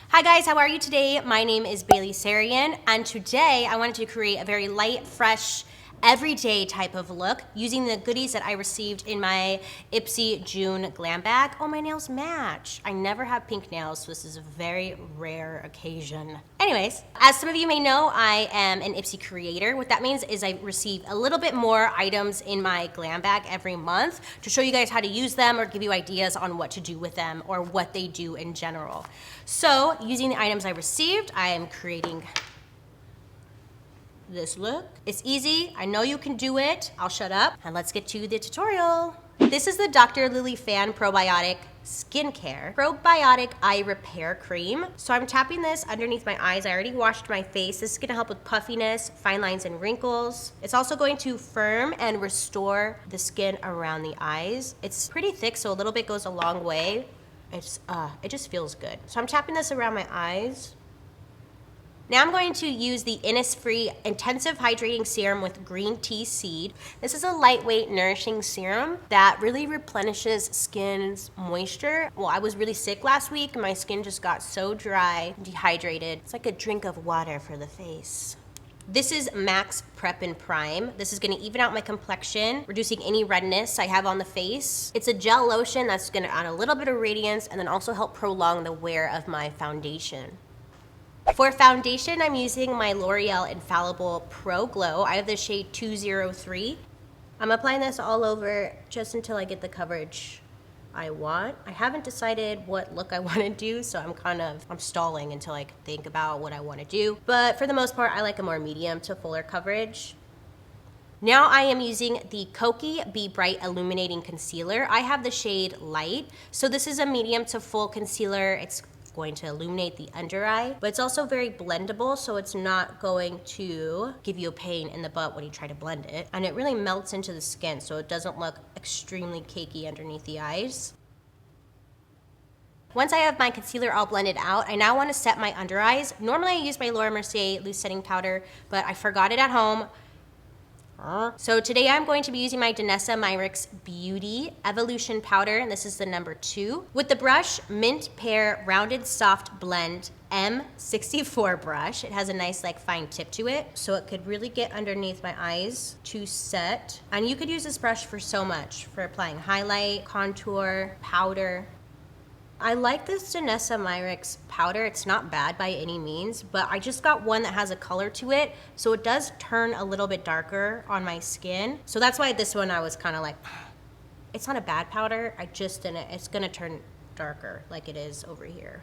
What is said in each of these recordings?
Hi guys, how are you today? My name is Bailey Sarian, and today I wanted to create a very light, fresh, everyday type of look using the goodies that I received in my Ipsy June Glam Bag. Oh, my nails match. I never have pink nails, so this is a very rare occasion. Anyways, as some of you may know, I am an Ipsy creator. What that means is I receive a little bit more items in my glam bag every month to show you guys how to use them or give you ideas on what to do with them or what they do in general. So using the items I received, I am creating this look. It's easy, I know you can do it. I'll shut up and let's get to the tutorial. This is the Dr. Lily Fan Probiotic Skincare Probiotic Eye Repair Cream. So I'm tapping this underneath my eyes. I already washed my face. This is gonna help with puffiness, fine lines, and wrinkles. It's also going to firm and restore the skin around the eyes. It's pretty thick, so a little bit goes a long way. It just feels good. So I'm tapping this around my eyes. Now I'm going to use the Innisfree Intensive Hydrating Serum with green tea seed. This is a lightweight, nourishing serum that really replenishes skin's moisture. Well, I was really sick last week and my skin just got so dry, dehydrated. It's like a drink of water for the face. This is Max Prep and Prime. This is gonna even out my complexion, reducing any redness I have on the face. It's a gel lotion that's gonna add a little bit of radiance and then also help prolong the wear of my foundation. For foundation, I'm using my L'Oreal Infallible Pro Glow. I have the shade 203. I'm applying this all over just until I get the coverage I want. I haven't decided what look I want to do, so I'm stalling until I think about what I want to do. But for the most part, I like a more medium to fuller coverage. Now I am using the Kokie Be Bright Illuminating Concealer. I have the shade Light. So this is a medium to full concealer. It's going to illuminate the under eye, but it's also very blendable, so it's not going to give you a pain in the butt when you try to blend it. And it really melts into the skin, so it doesn't look extremely cakey underneath the eyes. Once I have my concealer all blended out, I now want to set my under eyes. Normally I use my Laura Mercier loose setting powder, but I forgot it at home. So today I'm going to be using my Danessa Myricks Beauty Evolution Powder, and this is the number 2. With the brush, Mint Pear Rounded Soft Blend M64 brush. It has a nice fine tip to it, so it could really get underneath my eyes to set. And you could use this brush for so much, for applying highlight, contour, powder. I like this Danessa Myricks powder. It's not bad by any means, but I just got one that has a color to it, so it does turn a little bit darker on my skin. So that's why this one I was kind of like, it's not a bad powder, it's gonna turn darker like it is over here.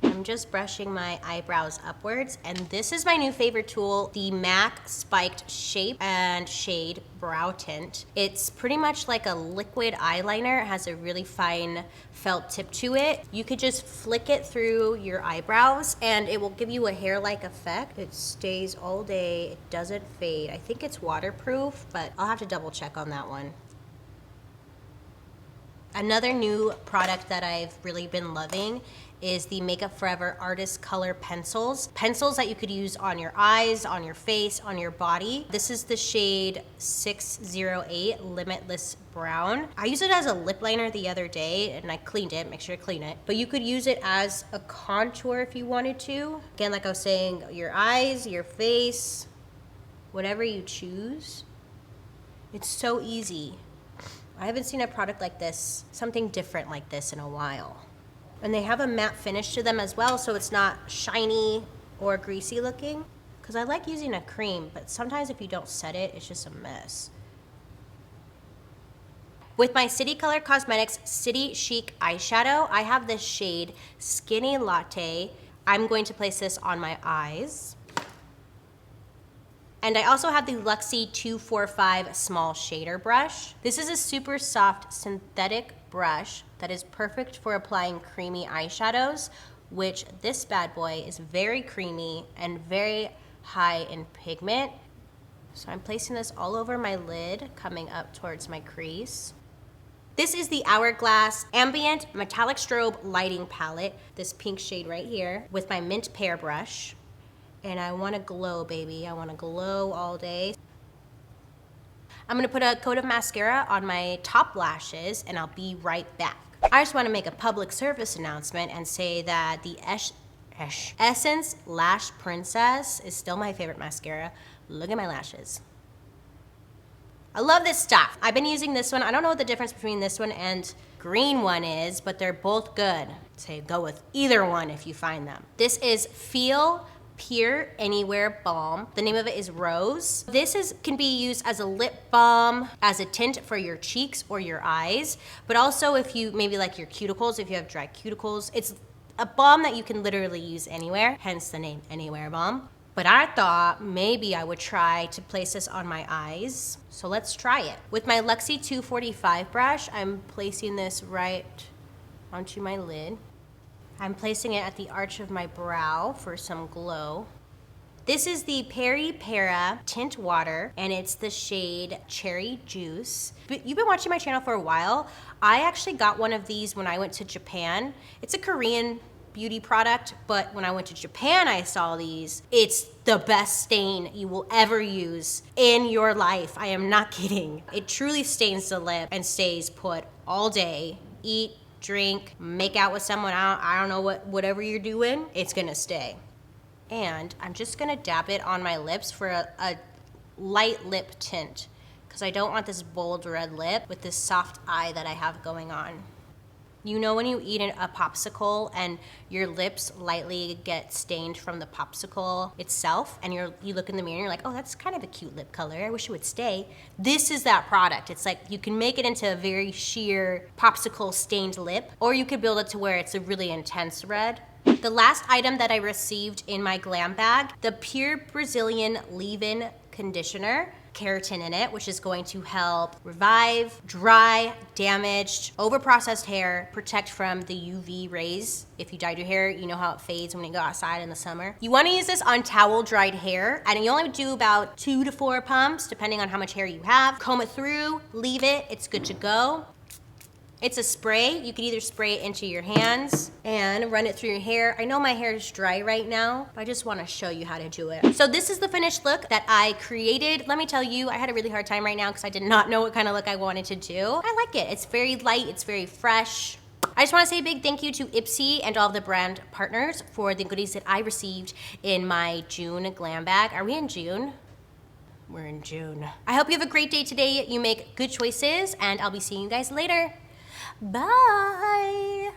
I'm just brushing my eyebrows upwards, and this is my new favorite tool, the MAC Spiked Shape and Shade Brow Tint. It's pretty much like a liquid eyeliner. It has a really fine felt tip to it. You could just flick it through your eyebrows and it will give you a hair-like effect. It stays all day, it doesn't fade. I think it's waterproof, but I'll have to double check on that one. Another new product that I've really been loving is the Makeup Forever Artist Color Pencils. Pencils that you could use on your eyes, on your face, on your body. This is the shade 608 Limitless Brown. I used it as a lip liner the other day and I cleaned it, make sure to clean it. But you could use it as a contour if you wanted to. Again, like I was saying, your eyes, your face, whatever you choose. It's so easy. I haven't seen a product like this, something different like this in a while. And they have a matte finish to them as well, so it's not shiny or greasy looking. Because I like using a cream, but sometimes if you don't set it, it's just a mess. With my City Color Cosmetics City Chic eyeshadow, I have this shade Skinny Latte. I'm going to place this on my eyes. And I also have the Luxie 245 Small Shader Brush. This is a super soft synthetic brush that is perfect for applying creamy eyeshadows, which this bad boy is very creamy and very high in pigment. So I'm placing this all over my lid, coming up towards my crease. This is the Hourglass Ambient Metallic Strobe Lighting Palette, this pink shade right here, with my Mint Pear brush. And I wanna glow, baby. I wanna glow all day. I'm gonna put a coat of mascara on my top lashes and I'll be right back. I just wanna make a public service announcement and say that the fresh. Essence Lash Princess is still my favorite mascara. Look at my lashes. I love this stuff. I've been using this one. I don't know what the difference between this one and green one is, but they're both good. So go with either one if you find them. This is Feel Pure Anywhere Balm. The name of it is Rose. This can be used as a lip balm, as a tint for your cheeks or your eyes, but also if you maybe like your cuticles, if you have dry cuticles. It's a balm that you can literally use anywhere, hence the name Anywhere Balm. But I thought maybe I would try to place this on my eyes. So let's try it. With my Luxie 245 brush, I'm placing this right onto my lid. I'm placing it at the arch of my brow for some glow. This is the Peri Para Tint Water, and it's the shade Cherry Juice. You've been watching my channel for a while. I actually got one of these when I went to Japan. It's a Korean beauty product, but when I went to Japan, I saw these. It's the best stain you will ever use in your life. I am not kidding. It truly stains the lip and stays put all day. Eat, drink, make out with someone, I don't know whatever you're doing, it's gonna stay. And I'm just gonna dab it on my lips for a light lip tint, because I don't want this bold red lip with this soft eye that I have going on. You know when you eat a popsicle and your lips lightly get stained from the popsicle itself, and you look in the mirror and you're like, oh, that's kind of a cute lip color, I wish it would stay. This is that product. It's like you can make it into a very sheer popsicle stained lip, or you could build it to where it's a really intense red. The last item that I received in my glam bag, the Pure Brazilian Leave-In Conditioner, keratin in it, which is going to help revive dry, damaged, overprocessed hair, protect from the UV rays. If you dyed your hair, you know how it fades when you go outside in the summer. You want to use this on towel dried hair, and you only do about 2 to 4 pumps depending on how much hair you have. Comb it through, leave it, it's good to go. It's a spray. You can either spray it into your hands and run it through your hair. I know my hair is dry right now, but I just want to show you how to do it. So this is the finished look that I created. Let me tell you, I had a really hard time right now because I did not know what kind of look I wanted to do. I like it. It's very light. It's very fresh. I just want to say a big thank you to Ipsy and all of the brand partners for the goodies that I received in my June Glam Bag. Are we in June? We're in June. I hope you have a great day today. You make good choices, and I'll be seeing you guys later. Bye.